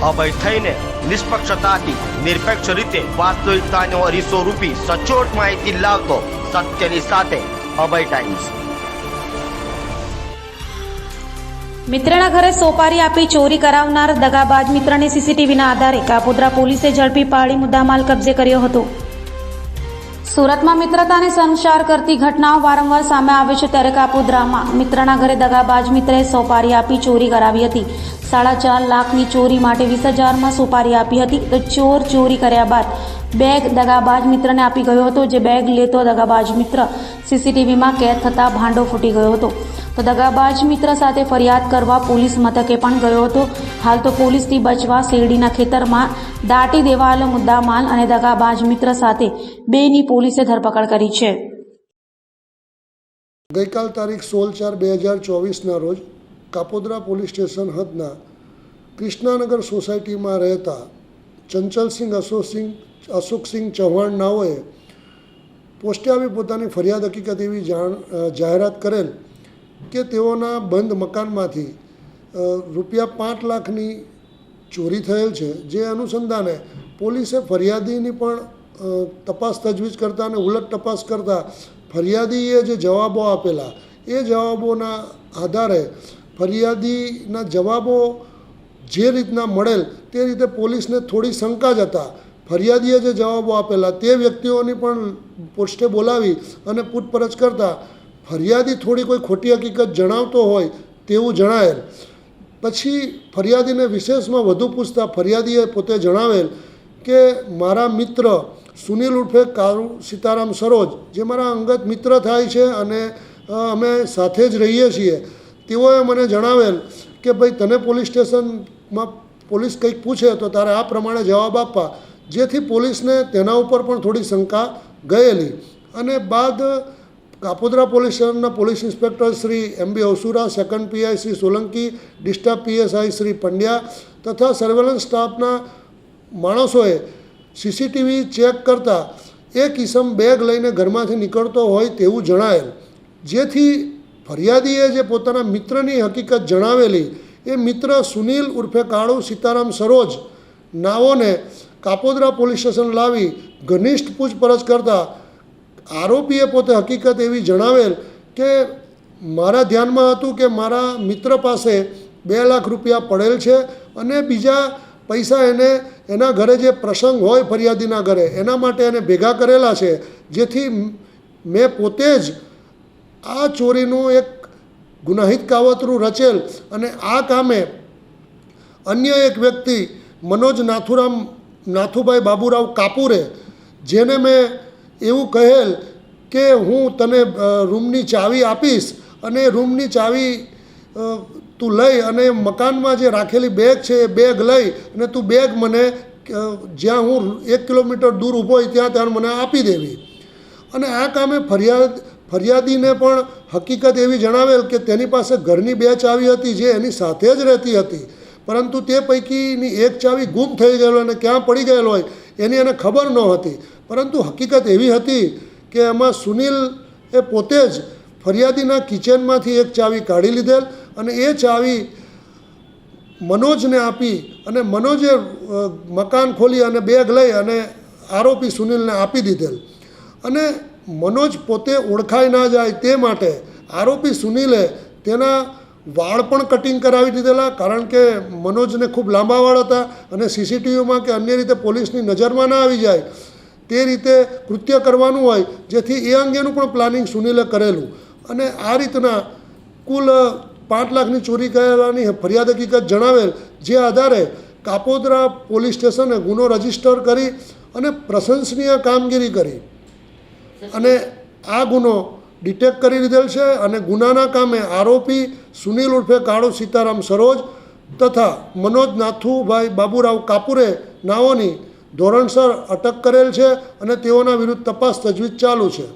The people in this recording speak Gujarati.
અભય થઈને નિષ્પક્ષતાથી નિરપેક્ષ રીતે વાસ્તવિકતાનો અરીસો રૂપી સચોટ માહિતી લાવતો સત્યની સાથે અભય ટાઈમ્સ। મિત્રના ઘરે સોપારી આપી ચોરી કરાવનાર દગાબાજ મિત્રને સીસીટીવીના આધારે કાપોદ્રા પોલીસે ઝડપી પાડી મુદ્દામાલ કબજે કર્યો હતો। સુરતમાં મિત્રતાને સંચાર કરતી ઘટનાઓ વારંવાર સામે આવે છે, ત્યારે કાપોદ્રામાં મિત્રના ઘરે દગાબાજ મિત્રએ સોપારી આપી ચોરી કરાવી હતી। 4.5 લાખની ચોરી માટે 20,000માં સોપારી આપી હતી, તો ચોર ચોરી કર્યા બાદ બેગ દગાબાજ મિત્રને આપી ગયો હતો, જે બેગ લેતો દગાબાજ મિત્ર સીસીટીવીમાં કેદ થતાં ભાંડો ફૂટી ગયો હતો। તો દગાબાજ મિત્ર સાથે ફરિયાદ કરવા પોલીસ મથકે પણ ગયો હતો। હાલ તો પોલીસથી બચવા શેરડીના ખેતરમાં દાટી દેવાયેલો મુદ્દામાલ અને દગાબાજ મિત્ર સાથે બેની પોલીસે ધરપકડ કરી છે। ગઈકાલ તારીખ 16/4/2024ના રોજ કાપોદ્રા પોલીસ સ્ટેશન હદના કૃષ્ણાનગર સોસાયટીમાં રહેતા ચંચલસિંહ અશોકસિંહ ચૌહાણ નાઓએ પોસ્ટે આવી પોતાની ફરિયાદ હકીકત એવી જાહેરાત કરેલ કે તેઓના બંધ મકાનમાંથી ₹5 લાખની ચોરી થયેલ છે, જે અનુસંધાને પોલીસે ફરિયાદીની પણ તપાસ તજવીજ કરતા અને ઉલટ તપાસ કરતાં ફરિયાદીએ જે જવાબો આપેલા એ જવાબોના આધારે ફરિયાદીના જવાબો જે રીતના મળેલ તે રીતે પોલીસને થોડી શંકા જ હતા। ફરિયાદીએ જે જવાબો આપેલા તે વ્યક્તિઓની પણ પોસ્ટે બોલાવી અને પૂછપરછ કરતાં ફરિયાદી થોડી કોઈ ખોટી હકીકત જણાવતો હોય તેવું જણાયેલ। પછી ફરિયાદીને વિશેષમાં વધુ પૂછતા ફરિયાદીએ પોતે જણાવેલ કે મારા મિત્ર સુનિલ ઉર્ફે કાળુ સીતારામ સરોજ, જે મારા અંગત મિત્ર થાય છે અને અમે સાથે જ રહીએ છીએ, તેઓએ મને જણાવેલ કે ભાઈ તને પોલીસ સ્ટેશનમાં પોલીસ કંઈક પૂછે તો તારે આ પ્રમાણે જવાબ આપવા, જેથી પોલીસને તેના ઉપર પણ થોડી શંકા ગયેલી। અને બાદ કાપોદ્રા પોલીસ સ્ટેશનના police inspector Shri MB Avsura, second PI Shri Solanki, district PSI Shri Pandya તથા સર્વેલન્સ સ્ટાફના માણસોએ સીસીટીવી ચેક કરતાં એક ઈસમ બેગ લઈને ઘરમાંથી નીકળતો હોય તેવું જણાયેલ, જેથી ફરિયાદીએ જે પોતાના મિત્રની હકીકત જણાવેલી એ મિત્ર સુનિલ ઉર્ફે કાળુ સીતારામ સરોજ નાઓને કાપોદ્રા પોલીસ સ્ટેશન લાવી ઘનિષ્ઠ પૂછપરછ કરતાં આરોપીએ પોતે હકીકત એવી જણાવેલ કે મારા ધ્યાનમાં હતું કે મારા મિત્ર પાસે ₹2 લાખ પડેલ છે અને બીજા પૈસા એને એના ઘરે જે પ્રસંગ હોય ફરિયાદીના ઘરે એના માટે એને ભેગા કરેલા છે, જેથી મેં પોતે જ આ ચોરીનું એક ગુનાહિત કાવતરું રચેલ અને આ કામે અન્ય એક વ્યક્તિ મનોજ નાથુભાઈ બાબુરાવ કાપુરે, જેને મેં એવું કહેલ કે હું તને રૂમની ચાવી આપીશ અને રૂમની ચાવી તું લઈ અને મકાનમાં જે રાખેલી બેગ છે એ બેગ લઈ અને તું બેગ મને જ્યાં હું 1 કિલોમીટર દૂર ઊભો હોય ત્યાં મને આપી દેવી। અને આ કામે ફરિયાદીને પણ હકીકત એવી જણાવેલ કે તેની પાસે ઘરની 2 ચાવી હતી જે એની સાથે જ રહેતી હતી, પરંતુ તે પૈકીની એક ચાવી ગુમ થઈ ગયેલો અને ક્યાં પડી ગયેલો હોય એની એને ખબર ન હતી। પરંતુ હકીકત એવી હતી કે એમાં સુનિલ એ પોતે જ ફરિયાદીના કિચનમાંથી એક ચાવી કાઢી લીધેલ અને એ ચાવી મનોજને આપી અને મનોજે મકાન ખોલી અને બેગ લઈ અને આરોપી સુનિલને આપી દીધેલ। અને મનોજ પોતે ઓળખાઈ ના જાય તે માટે આરોપી સુનિલે તેના વાળ પણ કટિંગ કરાવી દીધેલા, કારણ કે મનોજને ખૂબ લાંબા વાળ હતા અને સીસીટીવીમાં કે અન્ય રીતે પોલીસની નજરમાં ના આવી જાય તે રીતે કૃત્ય કરવાનું હોય, જેથી એ અંગેનું પણ પ્લાનિંગ સુનિલે કરેલું। અને આ રીતના કુલ 5 લાખની ચોરી કરેલાની ફરિયાદ હકીકત જણાવેલ, જે આધારે કાપોદ્રા પોલીસ સ્ટેશને ગુનો રજીસ્ટર કરી અને પ્રશંસનીય કામગીરી કરી અને આ ગુનો ડિટેક્ટ કરી લીધેલ છે અને ગુનાના કામે આરોપી સુનિલ ઉર્ફે કાળુ સીતારામ સરોજ તથા મનોજ નાથુભાઈ બાબુરાવ કાપુરે નાઓની ધોરણસર અટક કરેલ છે અને તેઓના વિરુદ્ધ તપાસ તજવીજ ચાલુ છે।